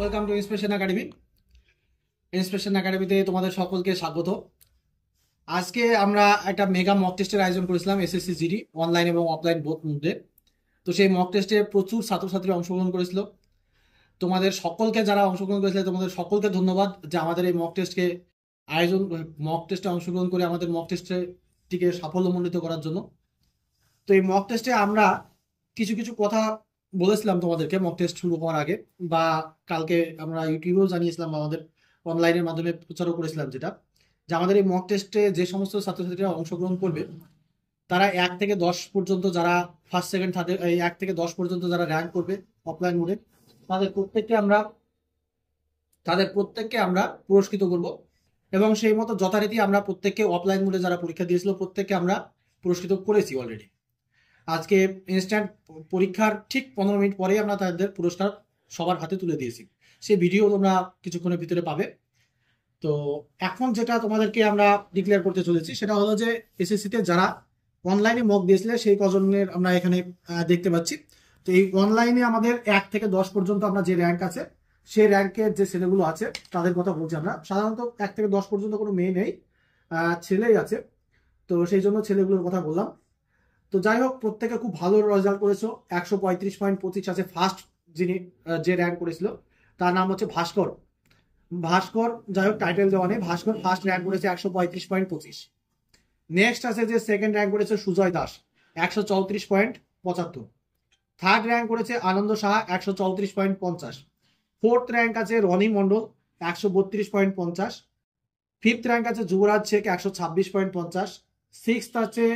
Welcome to inspiration academy. Inspiration একাডেমিতে তোমাদের সকলকে স্বাগত। আজকে আমরা একটা মেগা মক টেস্টের আয়োজন করেছিলাম এসএসসি জিডি অনলাইন এবং অফলাইন বোথ মধ্যে। তো সেই মক টেস্টে প্রচুর ছাত্রছাত্রী অংশগ্রহণ করেছিল। তোমাদের সকলকে যারা অংশগ্রহণ করেছিল তোমাদের সকলকে ধন্যবাদ যে আমাদের এই মক টেস্টে অংশগ্রহণ করে আমাদের মক টেস্টটিকে সাফল্যমণ্ডিত করার জন্য। তো এই মক টেস্টে আমরা কিছু কিছু কথা বলেছিলাম তোমাদেরকে মক টেস্ট শুরু হওয়ার আগে, বা কালকে আমরা ইউটিউবেও জানিয়েছিলাম, আমাদের অনলাইনের মাধ্যমে প্রচারও করেছিলাম, যেটা যে আমাদের এই মক টেস্টে যে সমস্ত ছাত্রছাত্রীরা অংশগ্রহণ করবে তারা 1 থেকে 10 পর্যন্ত, যারা ফার্স্ট সেকেন্ড থার্ড, এই 1 থেকে 10 পর্যন্ত যারা র্যাঙ্ক করবে অফলাইন মোডে, তাদের প্রত্যেককে আমরা পুরস্কৃত করব। এবং সেই মতো যথারীতি আমরা প্রত্যেককে অফলাইন মোডে যারা পরীক্ষা দিয়েছিল প্রত্যেককে আমরা পুরস্কৃত করেছি অলরেডি। আজকে ইনস্ট্যান্ট পরীক্ষার ঠিক 15 মিনিট পরেই আমরা তাদের পুরস্কার সবার হাতে তুলে দিয়েছি। সেই ভিডিও তোমরা কিছুক্ষণের ভিতরে পাবে। তো এখন যেটা তোমাদেরকে আমরা ডিক্লেয়ার করতে চলেছি সেটা হলো যে এসএসসিতে যারা অনলাইনে মক দিয়েছিলে সেই কজনের আমরা এখানে দেখতে পাচ্ছি। তো এই অনলাইনে আমাদের 1 থেকে 10 পর্যন্ত আমরা যে র্যাঙ্ক আছে সেই র্যাঙ্কের যে ছেলেগুলো আছে তাদের কথা বলছি আমরা। সাধারণত 1 থেকে 10 পর্যন্ত কোনো মেয়ে নেই, ছেলেই আছে, তো সেই জন্য ছেলেগুলোর কথা বললাম। তো যাই হোক, প্রত্যেকে খুব ভালো রেজাল্ট করেছো। 135.25 আছে ফার্স্ট, যিনি যে র্যাঙ্ক করেছিল তার নাম হচ্ছে ভাস্কর। যাই হোক, টাইটেল দেওয়া নেই। ভাস্কর ফার্স্ট র্যাঙ্ক করেছে 135.25। নেক্সট আছে যে সেকেন্ড র্যাঙ্ক করেছে সুজয় দাস 134.75। থার্ড র্যাঙ্ক করেছে আনন্দ সাহা 134.50। ফোর্থ র্যাঙ্ক আছে রনি মন্ডল 132.50। ফিফথ র্যাঙ্ক আছে যুবরাজ শেখ 126.50। সিক্সথ আছে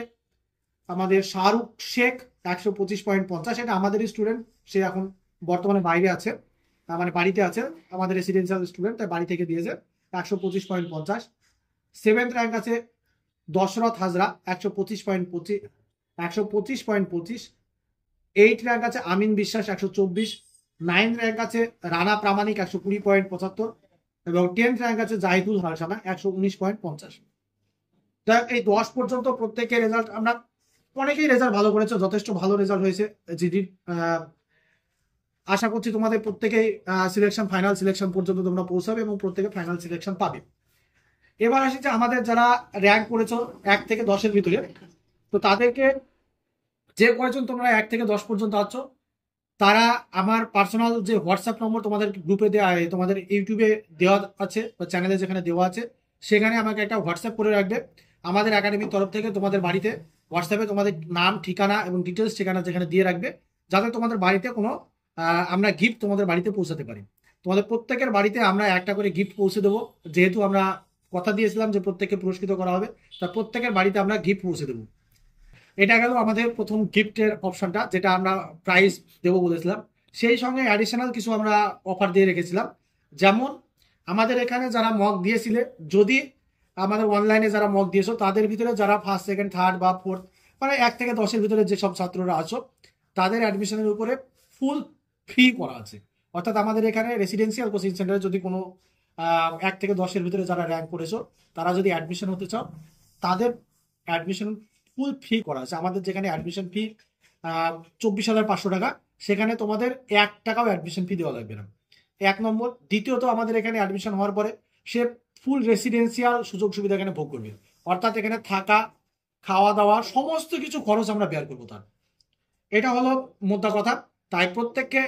আমাদের শাহরুখ শেখ 125.50। এটা আমাদেরই স্টুডেন্ট, সে এখন বর্তমানে বাইরে আছে, মানে বাড়িতে আছে, আমাদের রেসিডেন্সিয়াল স্টুডেন্ট, তাই বাড়ি থেকে দিয়েছে 125.50। সেভেন্থ র্যাঙ্ক আছে দশরথ হাজরা 125.25। এইট র্যাঙ্ক আছে আমিন বিশ্বাস 124। নাইন্থ র্যাঙ্ক আছে রানা প্রামাণিক 120.75 এবং 10th র্যাঙ্ক আছে জাহিদুল হাসানা 119.50। এই 10 পর্যন্ত প্রত্যেকের রেজাল্ট আমরা, অনেকেই রেজাল্ট ভালো করেছে, যথেষ্ট ভালো রেজাল্ট হয়েছে জিডির। আশা করছি তোমাদের প্রত্যেকেই ফাইনাল সিলেকশন পর্যন্ত তোমরা পৌঁছাবে এবং প্রত্যেকে ফাইনাল সিলেকশন পাবে। এবার আসি যে আমাদের যারা র্যাঙ্ক করেছো 1 থেকে 10-এর ভিতরে, তো তাদেরকে যে কয়জন তোমরা 1 থেকে 10 পর্যন্ত আছো তারা আমার পার্সোনাল যে হোয়াটসঅ্যাপ নম্বর তোমাদের গ্রুপে দেওয়া, তোমাদের ইউটিউবে দেওয়া আছে বা চ্যানেলে যেখানে দেওয়া আছে, সেখানে আমাকে একটা হোয়াটসঅ্যাপ করে রাখবে। আমাদের একাডেমির তরফ থেকে তোমাদের বাড়িতে হোয়াটসঅ্যাপে তোমাদের নাম, ঠিকানা এবং ডিটেলস ঠিকানা যেখানে দিয়ে রাখবে, যাতে তোমাদের বাড়িতে কোনো আমরা গিফট তোমাদের বাড়িতে পৌঁছাতে পারি। তোমাদের প্রত্যেকের বাড়িতে আমরা একটা করে গিফট পৌঁছে দেবো, যেহেতু আমরা কথা দিয়েছিলাম যে প্রত্যেককে পুরস্কৃত করা হবে, তা প্রত্যেকের বাড়িতে আমরা গিফট পৌঁছে দেবো। এটা গেল আমাদের প্রথম গিফটের অপশনটা, যেটা আমরা প্রাইজ দেবো বলেছিলাম। সেই সঙ্গে অ্যাডিশনাল কিছু আমরা অফার দিয়ে রেখেছিলাম। যেমন আমাদের এখানে যারা মক দিয়েছিলে, যদি আমাদের অনলাইনে যারা মক দিয়েছো তাদের ভিতরে যারা ফার্স্ট সেকেন্ড থার্ড বা ফোর্থ, মানে 1 থেকে 10-এর ভিতরে যেসব ছাত্ররা আছো তাদের অ্যাডমিশনের উপরে ফুল ফ্রি করা আছে। অর্থাৎ আমাদের এখানে রেসিডেন্সিয়াল কোচিং সেন্টারে যদি কোনো 1 থেকে 10-এর ভিতরে যারা র্যাঙ্ক করেছো তারা যদি অ্যাডমিশন হতে চাও, তাদের অ্যাডমিশন ফুল ফ্রি করা আছে। আমাদের যেখানে অ্যাডমিশন ফি 24,500 টাকা, সেখানে তোমাদের 1 টাকাও অ্যাডমিশন ফি দেওয়া লাগবে না, 1 নম্বর। দ্বিতীয়ত, আমাদের এখানে অ্যাডমিশন হওয়ার পরে সে ফুল রেসিডেন্সিয়াল সুযোগ সুবিধা এখানে ভোগ করবে। অর্থাৎ এখানে থাকা, খাওয়া দাওয়া সমস্ত কিছু খরচ আমরা বেয়ার করবো তার। এটা হলো মোদ্দা কথা। তাই প্রত্যেককে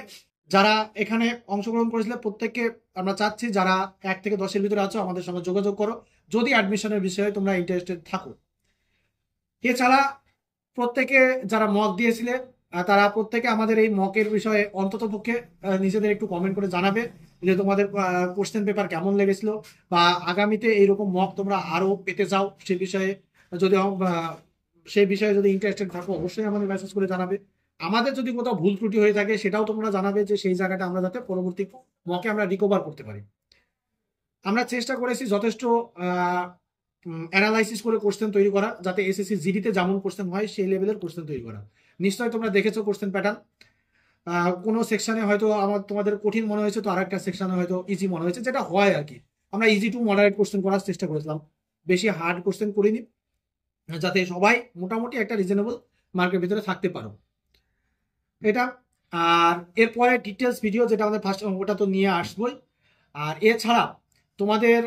যারা এখানে অংশগ্রহণ করেছিল প্রত্যেককে আমরা চাচ্ছি যারা 1 থেকে 10-এর ভিতরে আছো আমাদের সঙ্গে যোগাযোগ করো, যদি অ্যাডমিশনের বিষয়ে তোমরা ইন্টারেস্টেড থাকো। এছাড়া প্রত্যেকে যারা মক দিয়েছিলে তারা প্রত্যেকে আমাদের এই মকের বিষয়ে অন্তত পক্ষে নিজেদের একটু কমেন্ট করে জানাবে যে তোমাদের কোশ্চেন পেপার কেমন লেগেছিল, বা আগামীতে এইরকম মক তোমরা আরো পেতে চাও সেই বিষয়ে যদি ইন্টারেস্টেড থাকো অবশ্যই আমাদের মেসেজ করে জানাবে। আমাদের যদি কোথাও ভুল ত্রুটি হয়ে থাকে সেটাও তোমরা জানাবে, যে সেই জায়গাটা আমরা যাতে পরবর্তী মকে আমরা রিকভার করতে পারি। আমরা চেষ্টা করেছি যথেষ্ট অ্যানালাইসিস করে কোশ্চেন তৈরি করা, যাতে এসএসসি জিডিতে যেমন কোশ্চেন হয় সেই লেভেলের কোশ্চেন তৈরি করা। নিশ্চয়ই তোমরা দেখেছো কোশ্চেন প্যাটার্ন, কোনো সেকশনে হয়তো তোমাদের কঠিন মনে হয়েছে, তো আরেকটা সেকশনে হয়তো ইজি মনে হয়েছে, যেটা হয় আর কি। আমরা ইজি টু মডারেট কোশ্চেন করার চেষ্টা করেছিলাম, বেশি হার্ড কোশ্চেন করিনি, যাতে সবাই মোটামুটি একটা রিজনেবল মার্কের ভিতরে থাকতে পারো। এটা আর এরপরে ডিটেলস ভিডিও যেটা আমাদের ফার্স্ট, ওটা তো নিয়ে আসবোই। আর এছাড়া তোমাদের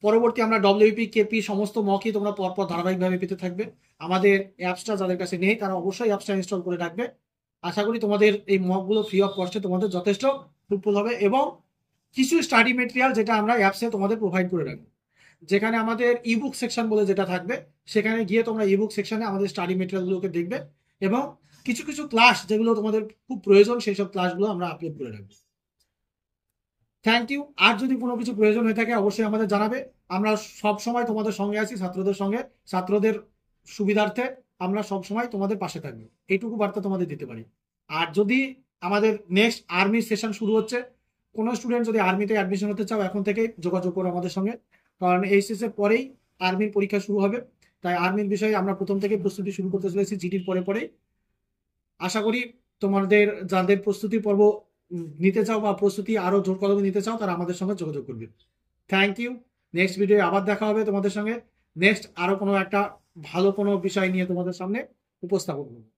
পরবর্তী আমরা ডব্লিউপি কেপি সমস্ত মকই তোমরা পরপর ধারাবাহিকভাবে পেতে থাকবে। আমাদের অ্যাপসটা যাদের কাছে নেই তারা অবশ্যই অ্যাপসটা ইনস্টল করে রাখবে। আশা করি তোমাদের এই মকগুলো ফ্রি অফ কস্টে তোমাদের যথেষ্ট হেল্পফুল হবে, এবং কিছু স্টাডি মেটেরিয়াল যেটা আমরা অ্যাপসে তোমাদের প্রোভাইড করে রাখবো, যেখানে আমাদের ইবুক সেকশন বলে যেটা থাকবে, সেখানে গিয়ে তোমরা ইবুক সেকশনে আমাদের স্টাডি মেটেরিয়ালগুলোকে দেখবে, এবং কিছু কিছু ক্লাস যেগুলো তোমাদের খুব প্রয়োজন সেই সব ক্লাসগুলো আমরা আপলোড করে রাখবো। Thank you. আর যদি কোনো কিছু প্রয়োজন হয়ে থাকে অবশ্যই আমাদের জানাবে। আমরা সব সময় তোমাদের সঙ্গে আছি, ছাত্রদের সঙ্গে, ছাত্রদের সুবিধার্থে আমরা সব সময় তোমাদের পাশে থাকবো, এইটুকু বার্তা তোমাদের দিতে পারি। আর যদি আমাদের নেক্সট আর্মি সেশন শুরু হচ্ছে, কোনো স্টুডেন্ট যদি আর্মিতে অ্যাডমিশন হতে চাও এখন থেকেই যোগাযোগ করো আমাদের সঙ্গে, কারণ এইচএস এর পরেই আর্মির পরীক্ষা শুরু হবে। তাই আর্মির বিষয়ে আমরা প্রথম থেকে প্রস্তুতি শুরু করতে চলেছি জিডির পরে পরেই। আশা করি তোমাদের যাদের প্রস্তুতি পর্ব নিতে চাও বা প্রস্তুতি আরো জোর কদমে নিতে চাও তারা আমাদের সঙ্গে যোগাযোগ করবে। Thank you. নেক্সট ভিডিও আবার দেখা হবে তোমাদের সঙ্গে। নেক্সট আরো কোনো একটা ভালো কোনো বিষয় নিয়ে তোমাদের সামনে উপস্থাপন করবো।